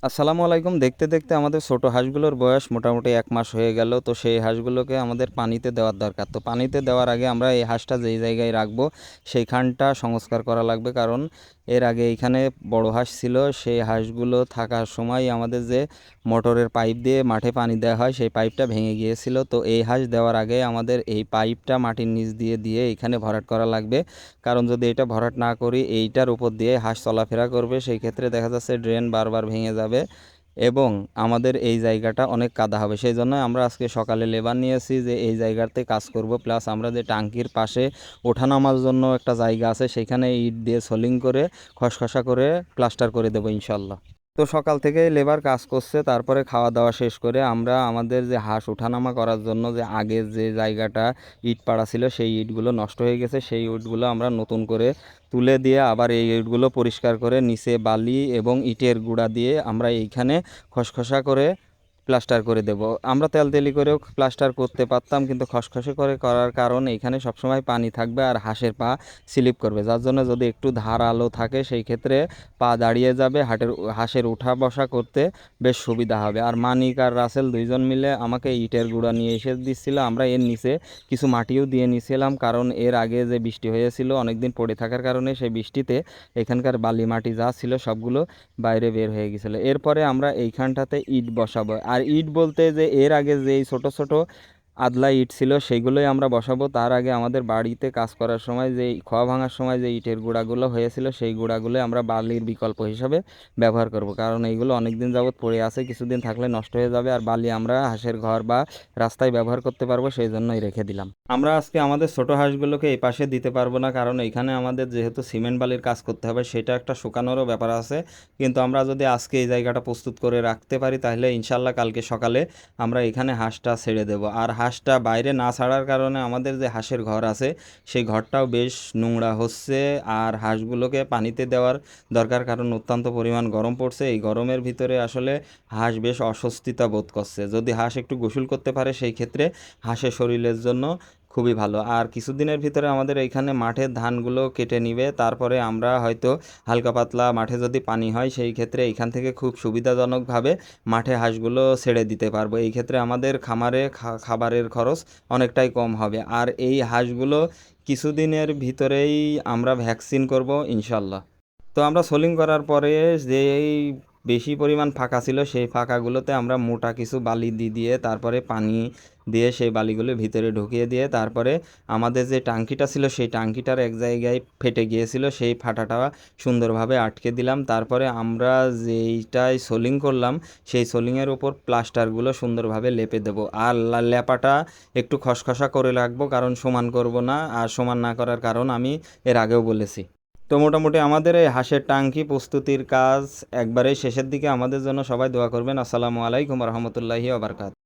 আসসালামু আলাইকুম। দেখতে দেখতে আমাদের ছোট হাঁসগুলোর বয়স মোটামুটি 1 মাস হয়ে গেল। তো সেই হাঁসগুলোকে আমাদের পানিতে দেওয়ার দরকার। তো পানিতে দেওয়ার আগে আমরা এই হাঁসটা যেই জায়গায় রাখবো সেইখানটা সংস্কার করা লাগবে, কারণ এর আগে এইখানে বড় হাঁস ছিল। সেই হাঁসগুলো থাকার সময় আমাদের যে মোটরের পাইপ দিয়ে মাঠে পানি দেওয়া হয় সেই পাইপটা ভেঙে গিয়েছিল। তো এই হাঁস দেওয়ার আগে আমাদের এই পাইপটা মাটির নিচ দিয়ে দিয়ে এখানে ভরাট করা লাগবে, কারণ যদি এটা ভরাট না করি এইটার উপর দিয়ে হাঁস চলাফেরা করবে, সেই ক্ষেত্রে দেখা যাচ্ছে ড্রেন বারবার ভেঙে যাবে এবং আমাদের এই জায়গাটা অনেক কাদা হবে। সেই জন্য আমরা আজকে সকালে লেবার নিয়েছি যে এই জায়গাতে কাজ করব, প্লাস আমরা যে টাঙ্কির পাশে ওঠানামার জন্য একটা জায়গা আছে সেখানে ইট দিয়ে সোলিং করে খসখসা করে প্লাস্টার করে দেবো ইনশাল্লাহ। তো সকাল থেকে লেবার কাজ করছে, তারপরে খাওয়া দাওয়া শেষ করে আমরা আমাদের যে হাঁস ওঠানামা করার জন্য যে আগের যে জায়গাটা ইট পাড়া ছিল সেই ইটগুলো নষ্ট হয়ে গেছে, সেই ইটগুলো আমরা নতুন করে তুলে দিয়ে আবার এই ইটগুলো পরিষ্কার করে নিচে বালি এবং ইটের গুঁড়া দিয়ে আমরা এইখানে খসখসা করে প্লাস্টার করে দেব। আমরা তেলতেলি করেও প্লাস্টার করতে পারতাম, কিন্তু খসখসে করে করার কারণ এখানে সবসময় পানি থাকবে আর হাঁসের পা স্লিপ করবে, যার জন্য যদি একটু ধারালো থাকে সেই ক্ষেত্রে পা দাঁড়িয়ে যাবে, হাঁসের উঠা বসা করতে বেশ সুবিধা হবে। আর মানিক আর রাসেল দুইজন মিলে আমাকে ইটের গুঁড়া নিয়ে এসে দিচ্ছিল। আমরা এর নিচে কিছু মাটিও দিয়ে নিয়েছিলাম, কারণ এর আগে যে বৃষ্টি হয়েছিল অনেকদিন পড়ে থাকার কারণে সেই বৃষ্টিতে এখানকার বালি মাটি যা ছিল সবগুলো বাইরে বের হয়ে গেছিলো। এরপরে আমরা এইখানটাতে ইট বসাবো। আর ইট বলতে যে এর আগে যেই ছোট ছোট আদলা ইট ছিল সেইগুলোই আমরা বসাবো। তার আগে আমাদের বাড়িতে কাজ করার সময় যে খোয়া ভাঙার সময় যে ইটের গুঁড়াগুলো হয়েছিল সেই গুঁড়াগুলো আমরা বালির বিকল্প হিসাবে ব্যবহার করব, কারণ এইগুলো অনেক দিন যাবত পড়ে আছে, কিছুদিন থাকলে নষ্ট হয়ে যাবে আর বালি আমরা হাঁসের ঘর বা রাস্তায় ব্যবহার করতে পারবো, সেই জন্যই রেখে দিলাম। আমরা আজকে আমাদের ছোট হাঁসগুলোকে এই পাশে দিতে পারবো না, কারণ এখানে আমাদের যেহেতু সিমেন্ট বালির কাজ করতে হবে সেটা একটা শুকানোরও ব্যাপার আছে। কিন্তু আমরা যদি আজকে এই জায়গাটা প্রস্তুত করে রাখতে পারি তাহলে ইনশাল্লাহ কালকে সকালে আমরা এখানে হাঁসটা ছেড়ে দেব। আর হাঁসটা বাইরে না ছাড়ার কারণে আমাদের যে হাঁসের ঘর আছে সেই ঘরটাও বেশ নোংরা হচ্ছে। আর হাঁসগুলোকে পানিতে দেওয়ার দরকার, কারণ অত্যন্ত পরিমাণ গরম পড়ছে। এই গরমের ভিতরে আসলে হাঁস বেশ অস্বস্তিতা বোধ করছে। যদি হাঁস একটু গোসল করতে পারে সেই ক্ষেত্রে হাঁসের শরীরের জন্য খুবই ভালো। আর কিছুদিনের ভিতরে আমাদের এইখানে মাঠের ধানগুলো কেটে নিবে, তারপরে আমরা হয়তো হালকা পাতলা মাঠে যদি পানি হয় সেই ক্ষেত্রে এইখান থেকে খুব সুবিধাজনকভাবে মাঠে হাঁসগুলো ছেড়ে দিতে পারবো। এই ক্ষেত্রে আমাদের খামারে খাবারের খরচ অনেকটাই কম হবে। আর এই হাঁসগুলো কিছুদিনের ভিতরেই আমরা ভ্যাকসিন করব ইনশাল্লাহ। তো আমরা সোলিং করার পরে যেই বেশি পরিমাণ ফাঁকা ছিল সেই ফাঁকাগুলোতে আমরা মোটা কিছু বালি দিয়ে তারপরে পানি দিয়ে সেই বালিগুলো ভিতরে ঢুকিয়ে দিয়ে তারপরে আমাদের যে টাঙ্কিটা ছিল সেই টাঙ্কিটার এক জায়গায় ফেটে গিয়েছিল, সেই ফাটাটা সুন্দরভাবে আটকে দিলাম। তারপরে আমরা যেইটাই সোলিং করলাম সেই সোলিংয়ের উপর প্লাস্টারগুলো সুন্দরভাবে লেপে দেবো। আর লেপাটা একটু খসখসা করে রাখবো, কারণ সমান করব না। আর সমান না করার কারণ আমি এর আগেও বলেছি। তো মোটামুটি আমাদের এই হাঁসের টাঙ্কি প্রস্তুতির কাজ একবারেই শেষের দিকে। আমাদের জন্য সবাই দোয়া করবেন। আসসালামু আলাইকুম রহমতুল্লাহি ওয়া বারাকাতুহু।